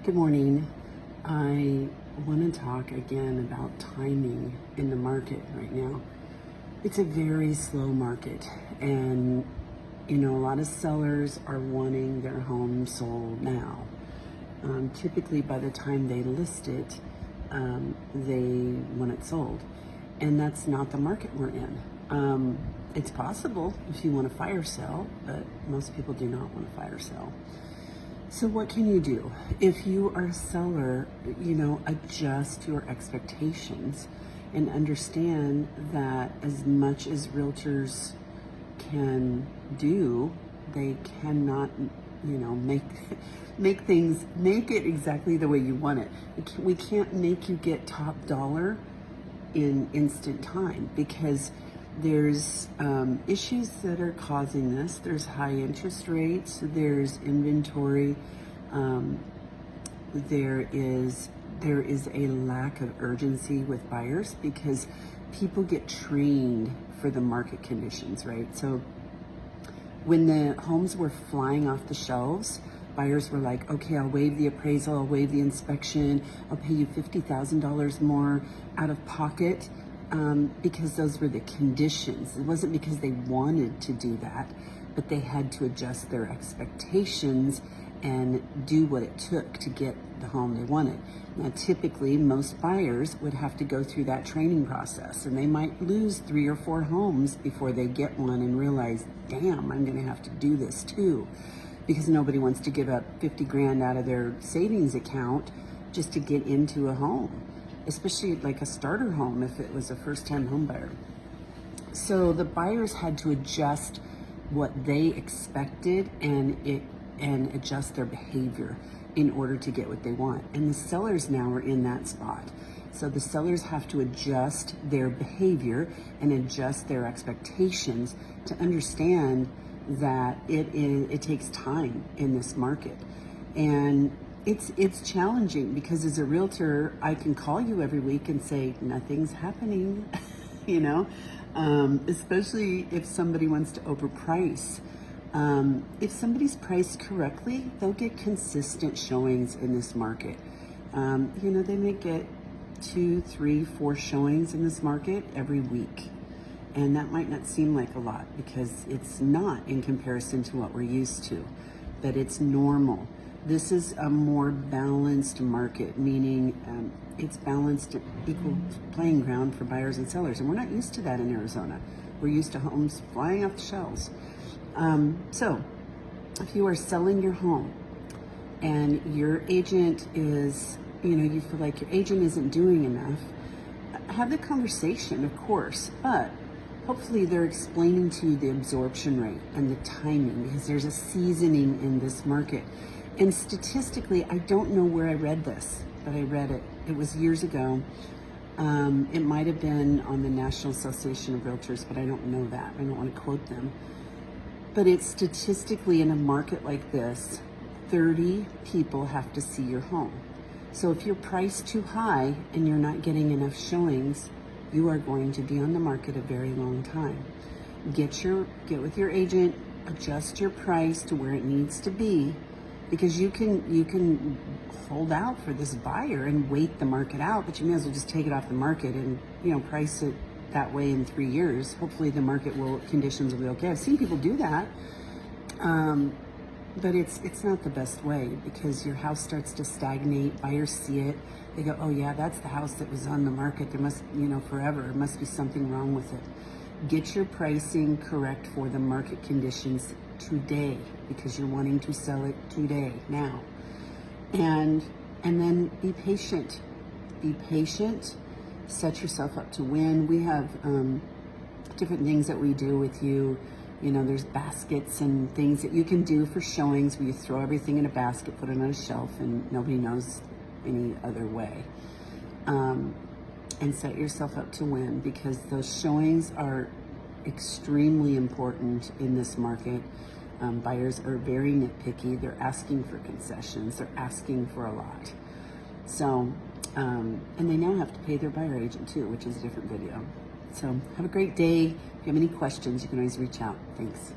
Good morning. I want to talk again about timing in the market right now. It's a very slow market, and a lot of sellers are wanting their home sold now. Typically by the time they list it, they want it sold, and that's not the market we're in. It's possible if you want to fire sale, but most people do not want to fire sale. So what can you do? If you are a seller, adjust your expectations and understand that as much as realtors can do, they cannot, make it exactly the way you want it. We can't make you get top dollar in instant time, because there's issues that are causing this. There's high interest rates, there's inventory, there is a lack of urgency with buyers because people get trained for the market conditions, right? So when the homes were flying off the shelves, buyers were like, okay, I'll waive the appraisal, I'll waive the inspection, I'll pay you $50,000 more out of pocket. Because those were the conditions. It wasn't because they wanted to do that, but they had to adjust their expectations and do what it took to get the home they wanted. Now, typically, most buyers would have to go through that training process, and they might lose 3 or 4 homes before they get one and realize, damn, I'm gonna have to do this too, because nobody wants to give up 50 grand out of their savings account just to get into a home, especially like a starter home if it was a first-time home buyer. So the buyers had to adjust what they expected and adjust their behavior in order to get what they want. And the sellers now are in that spot. So the sellers have to adjust their behavior and adjust their expectations to understand that it takes time in this market. And it's challenging because as a realtor, I can call you every week and say, nothing's happening, especially if somebody wants to overprice. If somebody's priced correctly, they'll get consistent showings in this market. They may get 2, 3, 4 showings in this market every week. And that might not seem like a lot because it's not in comparison to what we're used to, but it's normal. This is a more balanced market, meaning it's balanced, equal playing ground for buyers and sellers. And we're not used to that in Arizona. We're used to homes flying off the shelves. So if you are selling your home and your agent is, you feel like your agent isn't doing enough, have the conversation, of course, but hopefully they're explaining to you the absorption rate and the timing, because there's a seasoning in this market. And statistically, I don't know where I read this, but I read it. It was years ago. It might have been on the National Association of Realtors, but I don't know that. I don't want to quote them. But it's statistically, in a market like this, 30 people have to see your home. So if you're priced too high and you're not getting enough showings, you are going to be on the market a very long time. Get with your agent, adjust your price to where it needs to be, because you can hold out for this buyer and wait the market out, but you may as well just take it off the market and price it that way in 3 years. Hopefully the market conditions will be okay. I've seen people do that, but it's not the best way, because your house starts to stagnate. Buyers see it, they go, oh yeah, that's the house that was on the market. There must, forever. There must be something wrong with it. Get your pricing correct for the market conditions today, because you're wanting to sell it today, now. And then be patient. Be patient. Set yourself up to win. We have different things that we do with you. There's baskets and things that you can do for showings where you throw everything in a basket, put it on a shelf, and nobody knows any other way. And set yourself up to win, because those showings are extremely important in this market. Buyers are very nitpicky. They're asking for concessions. They're asking for a lot. So, and they now have to pay their buyer agent too, which is a different video. So have a great day. If you have any questions, you can always reach out. Thanks.